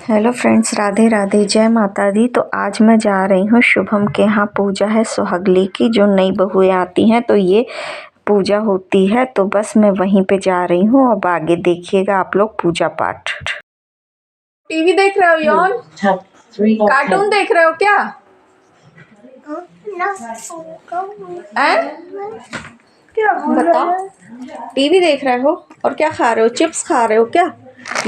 Hello friends, Radhe Radhe, जय माता दी। तो आज मैं जा रही हूँ शुभम के यहाँ। पूजा है सुहागली की, जो नई बहुएं आती हैं तो ये पूजा होती है। तो बस मैं वहीं पे जा रही हूँ। अब आगे देखिएगा आप लोग पूजा पाठ। टीवी देख रहे हो यौन? कार्टून देख रहे हो क्या? क्या बताओ? टीवी देख रहे हो और क्या खा रहे हो? चिप्स खा रहे हो क्या?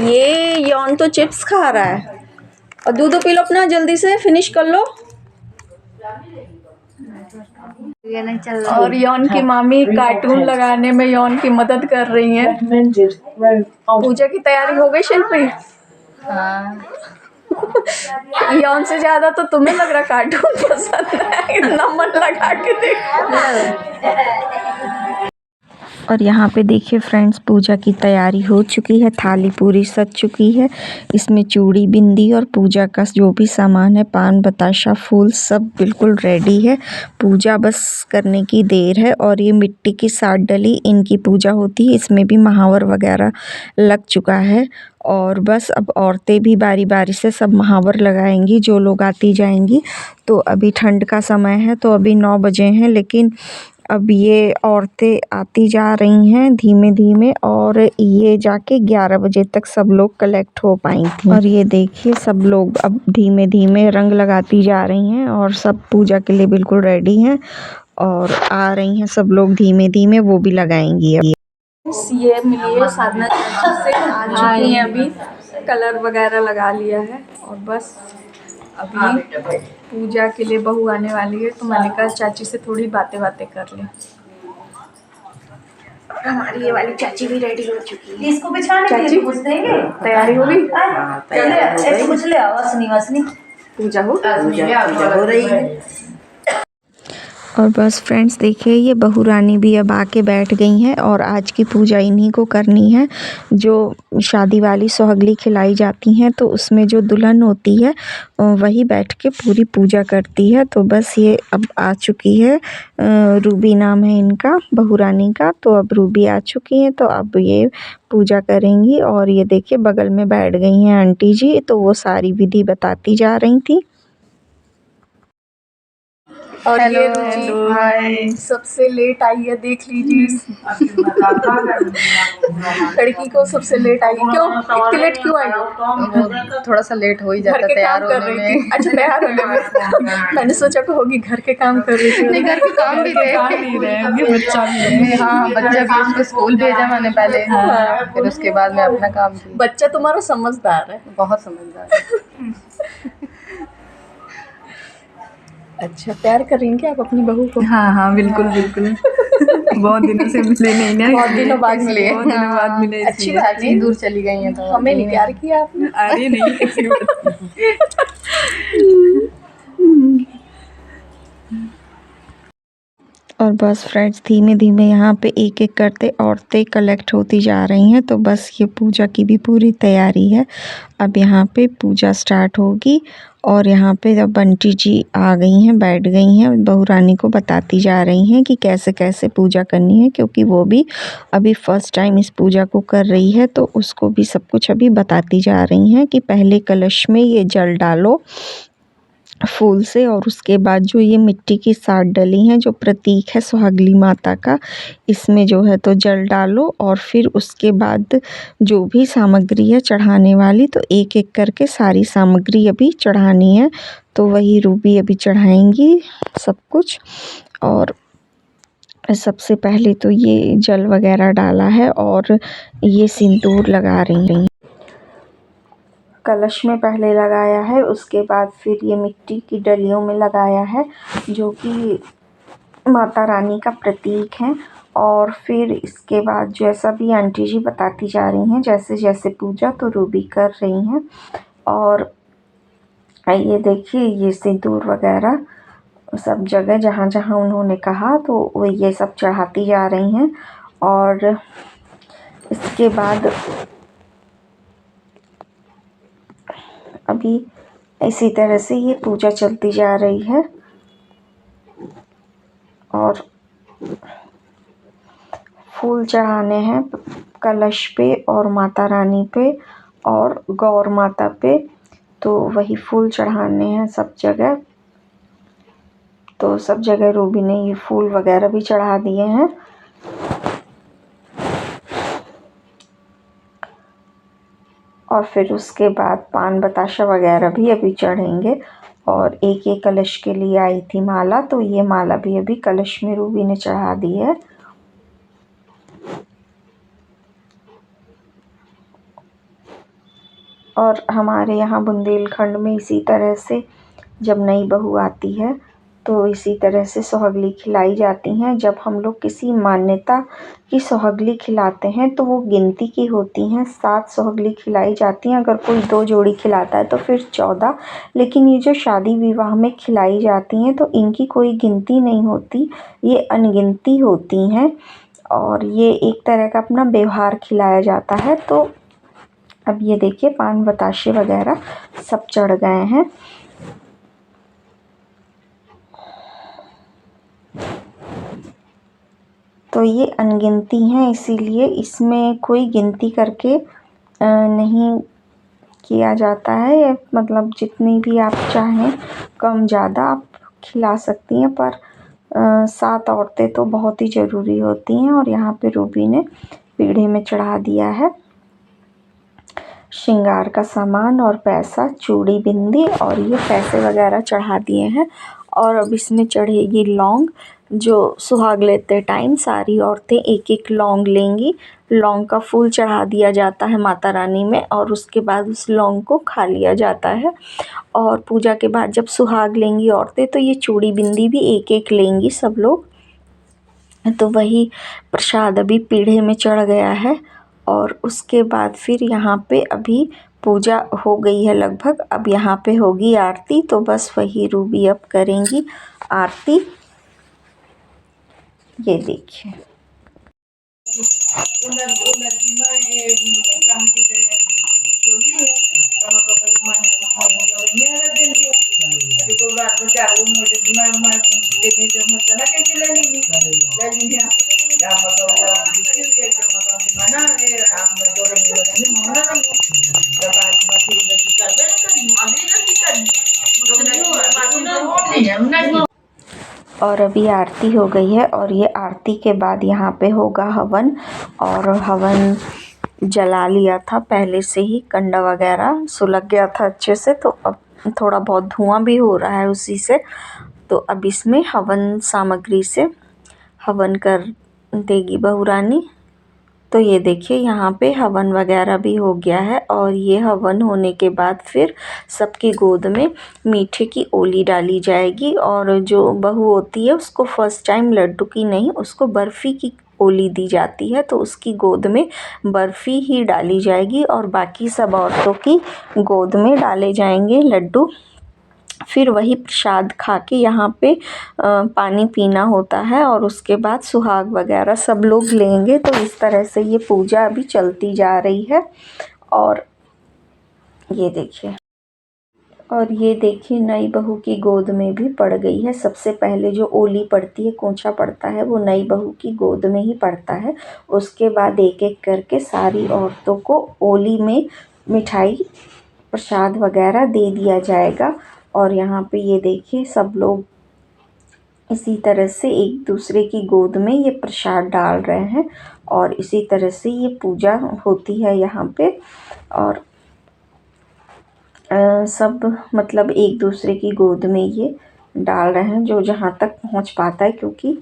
ये यौन तो चिप्स खा रहा है। और दूध पी लो अपना, जल्दी से फिनिश कर लो। ये नहीं चल रहा। और यौन की मामी कार्टून लगाने में यौन की मदद कर रही हैं। पूजा की तैयारी हो गई शिल्पी? हाँ। यौन से ज्यादा तो तुम्हें लग रहा कार्टून पसंद है, इतना मन लगा के देखो। और यहाँ पे देखिए फ्रेंड्स, पूजा की तैयारी हो चुकी है। थाली पूरी सज चुकी है। इसमें चूड़ी, बिंदी और पूजा का जो भी सामान है, पान, बताशा, फूल, सब बिल्कुल रेडी है। पूजा बस करने की देर है। और ये मिट्टी की 7 डली इनकी पूजा होती है। इसमें भी महावर वगैरह लग चुका है। और बस अब औरतें भी बारी बारी से सब महावर लगाएंगी, जो लोग आती जाएंगी। तो अभी ठंड का समय है, तो अभी 9 बजे हैं, लेकिन अब ये औरतें आती जा रही हैं धीमे धीमे। और ये जाके 11 बजे तक सब लोग कलेक्ट हो पाएंगी। और ये देखिए सब लोग अब धीमे धीमे रंग लगाती जा रही हैं। और सब पूजा के लिए बिल्कुल रेडी हैं और आ रही हैं सब लोग धीमे धीमे, वो भी लगाएंगी अब। ये मिलिए साधना से आ चुकी हैं, अभी कलर वगैरह लगा लिया है। और बस अभी पूजा के लिए बहू आने वाली है, तो मैंने कहा चाची से थोड़ी बातें कर लें। हमारी ये वाली चाची भी रेडी हो चुकी है। इसको बिछाने के लिए पूछ देंगे। तैयारी हो गई? ऐसे पूछ ले, वसनी पूजा हो रही है। और बस फ्रेंड्स देखिए, ये बहू रानी भी अब आके बैठ गई हैं। और आज की पूजा इन्हीं को करनी है। जो शादी वाली सुहागली खिलाई जाती हैं, तो उसमें जो दुल्हन होती है वही बैठ के पूरी पूजा करती है। तो बस ये अब आ चुकी है। रूबी नाम है इनका, बहू रानी का। तो अब रूबी आ चुकी हैं, तो अब ये पूजा करेंगी। और ये देखिए बगल में बैठ गई हैं आंटी जी, तो वो सारी विधि बताती जा रही थी। और ये जी सबसे लेट आई है, देख लीजिए। लड़की को सबसे लेट आई। क्यों इतनी लेट क्यों आई? थोड़ा सा लेट हो ही जाता है तैयार होने में। अच्छा, तैयार होने में। मैंने सोचा कि होगी घर के काम कर रही थी। नहीं, घर के काम भी थे। बच्चा भी, हाँ बच्चा भी, उसको स्कूल भेजा मैंने पहले। फिर उसके बाद मैं अपना काम की। बच्चा तुम्हारा समझदार है, बहुत समझदार है। अच्छा, प्यार कर रही हैं क्या आप अपनी बहू को? हाँ बिल्कुल बिल्कुल। बहुत दिनों से मिले नहीं ना, बहुत दिनों बाद मिले। बहुत दिनों बाद मिले। अच्छी बात चाची दूर चली गई हैं, तो हमें नहीं प्यार किया आपने? अरे नहीं। और बस फ्रेंड्स धीमे धीमे यहाँ पे एक एक करते औरतें कलेक्ट होती जा रही हैं। तो बस ये पूजा की भी पूरी तैयारी है। अब यहाँ पे पूजा स्टार्ट होगी। और यहाँ पे जब बंटी जी आ गई हैं, बैठ गई हैं, बहू रानी को बताती जा रही हैं कि कैसे कैसे पूजा करनी है, क्योंकि वो भी अभी फर्स्ट टाइम इस पूजा को कर रही है। तो उसको भी सब कुछ अभी बताती जा रही हैं कि पहले कलश में ये जल डालो फूल से। और उसके बाद जो ये मिट्टी की 7 डली हैं, जो प्रतीक है सुहागली माता का, इसमें जो है तो जल डालो। और फिर उसके बाद जो भी सामग्री है चढ़ाने वाली, तो एक एक करके सारी सामग्री अभी चढ़ानी है। तो वही रूबी अभी चढ़ाएंगी सब कुछ। और सबसे पहले तो ये जल वगैरह डाला है और ये सिंदूर लगा रही हैं। कलश में पहले लगाया है, उसके बाद फिर ये मिट्टी की डलियों में लगाया है, जो कि माता रानी का प्रतीक है। और फिर इसके बाद जैसा भी आंटी जी बताती जा रही हैं, जैसे जैसे पूजा तो रूबी कर रही हैं। और ये देखिए, ये सिंदूर वगैरह सब जगह जहाँ जहाँ उन्होंने कहा, तो वो ये सब चढ़ाती जा रही हैं। और इसके बाद अभी इसी तरह से ये पूजा चलती जा रही है। और फूल चढ़ाने हैं कलश पे और माता रानी पे और गौर माता पे। तो वही फूल चढ़ाने हैं सब जगह। तो सब जगह रूबी ने ये फूल वगैरह भी चढ़ा दिए हैं। और फिर उसके बाद पान बताशा वगैरह भी अभी चढ़ेंगे। और एक कलश के लिए आई थी माला, तो ये माला भी अभी कलश में रूबी ने चढ़ा दी है। और हमारे यहाँ बुंदेलखंड में इसी तरह से जब नई बहू आती है तो इसी तरह से सुहागली खिलाई जाती हैं। जब हम लोग किसी मान्यता की सुहागली खिलाते हैं तो वो गिनती की होती हैं, 7 सुहागली खिलाई जाती हैं। अगर कोई 2 जोड़ी खिलाता है तो फिर 14, लेकिन ये जो शादी विवाह में खिलाई जाती हैं तो इनकी कोई गिनती नहीं होती, ये अनगिनती होती हैं। और ये एक तरह का अपना व्यवहार खिलाया जाता है। तो अब ये देखिए पान बताशे वगैरह सब चढ़ गए हैं। तो ये अनगिनती हैं, इसीलिए इसमें कोई गिनती करके नहीं किया जाता है। मतलब जितनी भी आप चाहें कम ज़्यादा आप खिला सकती हैं, पर 7 औरतें तो बहुत ही ज़रूरी होती हैं। और यहाँ पे रूबी ने पीढ़े में चढ़ा दिया है श्रृंगार का सामान और पैसा, चूड़ी बिंदी, और ये पैसे वगैरह चढ़ा दिए हैं। और अब इसमें चढ़ेगी लौंग, जो सुहाग लेते टाइम सारी औरतें एक एक लौंग लेंगी। लौंग का फूल चढ़ा दिया जाता है माता रानी में, और उसके बाद उस लौंग को खा लिया जाता है। और पूजा के बाद जब सुहाग लेंगी औरतें तो ये चूड़ी बिंदी भी एक एक लेंगी सब लोग। तो वही प्रसाद अभी पीढ़े में चढ़ गया है। और उसके बाद फिर यहाँ पे अभी पूजा हो गई है लगभग। अब यहाँ पे होगी आरती, तो बस वही रूबी अब करेंगी आरती। ये देखिए और अभी आरती हो गई है। और ये आरती के बाद यहाँ पे होगा हवन। और हवन जला लिया था पहले से ही, कंडा वगैरह सुलग गया था अच्छे से, तो अब थोड़ा बहुत धुआं भी हो रहा है उसी से। तो अब इसमें हवन सामग्री से हवन कर देगी बहू रानी। तो ये देखिए यहाँ पे हवन वगैरह भी हो गया है। और ये हवन होने के बाद फिर सबकी गोद में मीठे की ओली डाली जाएगी। और जो बहू होती है उसको फर्स्ट टाइम लड्डू की नहीं, उसको बर्फ़ी की ओली दी जाती है। तो उसकी गोद में बर्फ़ी ही डाली जाएगी और बाकी सब औरतों की गोद में डाले जाएंगे लड्डू। फिर वही प्रसाद खा के यहाँ पे पानी पीना होता है। और उसके बाद सुहाग वगैरह सब लोग लेंगे। तो इस तरह से ये पूजा अभी चलती जा रही है। और ये देखिए, और ये देखिए नई बहू की गोद में भी पड़ गई है। सबसे पहले जो ओली पड़ती है, कोंचा पड़ता है, वो नई बहू की गोद में ही पड़ता है। उसके बाद एक एक करके सारी औरतों को ओली में मिठाई प्रसाद वगैरह दे दिया जाएगा। और यहाँ पे ये देखिए सब लोग इसी तरह से एक दूसरे की गोद में ये प्रसाद डाल रहे हैं। और इसी तरह से ये पूजा होती है यहाँ पे। और सब मतलब एक दूसरे की गोद में ये डाल रहे हैं जो जहाँ तक पहुँच पाता है, क्योंकि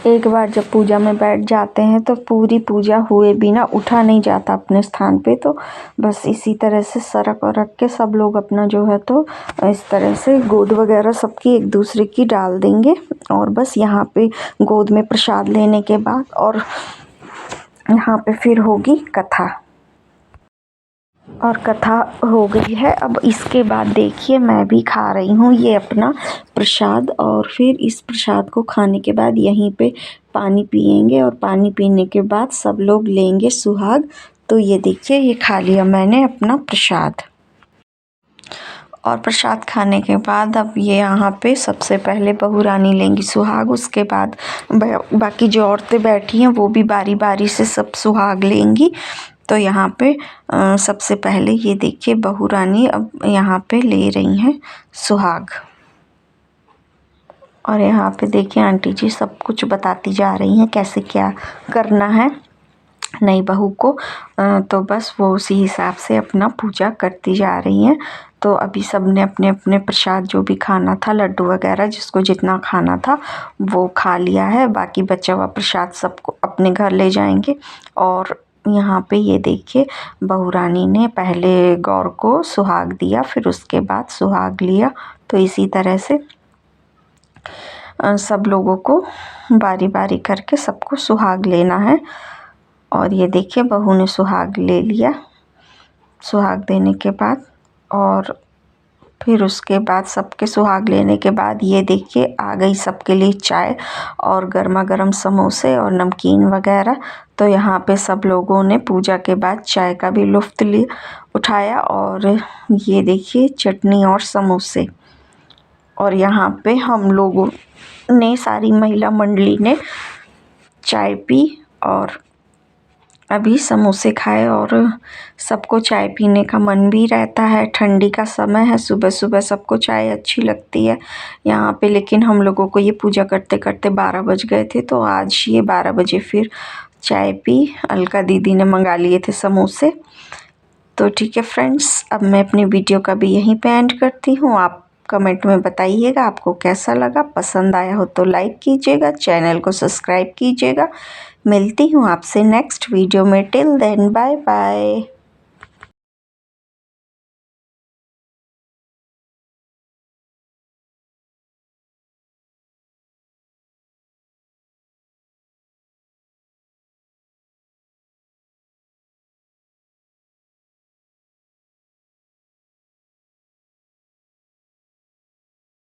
एक बार जब पूजा में बैठ जाते हैं तो पूरी पूजा हुए बिना उठा नहीं जाता अपने स्थान पे। तो बस इसी तरह से सरक और रख के सब लोग अपना जो है तो इस तरह से गोद वगैरह सबकी एक दूसरे की डाल देंगे। और बस यहाँ पे गोद में प्रसाद लेने के बाद और यहाँ पे फिर होगी कथा। और कथा हो गई है। अब इसके बाद देखिए मैं भी खा रही हूँ ये अपना प्रसाद। और फिर इस प्रसाद को खाने के बाद यहीं पे पानी पिएंगे। और पानी पीने के बाद सब लोग लेंगे सुहाग। तो ये देखिए ये खा लिया मैंने अपना प्रसाद। और प्रसाद खाने के बाद अब ये यहाँ पे सबसे पहले बहू रानी लेंगी सुहाग। उसके बाद बाकी जो औरतें बैठी हैं वो भी बारी बारी से सब सुहाग लेंगी। तो यहाँ पे सबसे पहले ये देखिए बहू रानी अब यहाँ पे ले रही हैं सुहाग। और यहाँ पे देखिए आंटी जी सब कुछ बताती जा रही हैं कैसे क्या करना है नई बहू को। तो बस वो उसी हिसाब से अपना पूजा करती जा रही हैं। तो अभी सब ने अपने अपने प्रसाद जो भी खाना था, लड्डू वगैरह जिसको जितना खाना था वो खा लिया है। बाकी बचा हुआ प्रसाद सबको अपने घर ले जाएंगे। और यहाँ पे ये देखिए बहू रानी ने पहले गौर को सुहाग दिया, फिर उसके बाद सुहाग लिया। तो इसी तरह से सब लोगों को बारी बारी करके सबको सुहाग लेना है। और ये देखिए बहू ने सुहाग ले लिया। सुहाग देने के बाद और फिर उसके बाद सबके सुहाग लेने के बाद ये देखिए आ गई सबके लिए चाय और गर्मा गर्म समोसे और नमकीन वगैरह। तो यहाँ पे सब लोगों ने पूजा के बाद चाय का भी लुत्फ़ उठाया। और ये देखिए चटनी और समोसे। और यहाँ पे हम लोगों ने सारी महिला मंडली ने चाय पी और अभी समोसे खाए। और सबको चाय पीने का मन भी रहता है, ठंडी का समय है, सुबह सुबह सबको चाय अच्छी लगती है यहाँ पे। लेकिन हम लोगों को ये पूजा करते करते 12 बज गए थे, तो आज ये 12 बजे फिर चाय पी। अलका दीदी ने मंगा लिए थे समोसे। तो ठीक है फ्रेंड्स, अब मैं अपनी वीडियो का भी यहीं पे एंड करती हूँ। आप कमेंट में बताइएगा आपको कैसा लगा। पसंद आया हो तो लाइक कीजिएगा, चैनल को सब्सक्राइब कीजिएगा। मिलती हूँ आपसे नेक्स्ट वीडियो में। Till then bye bye.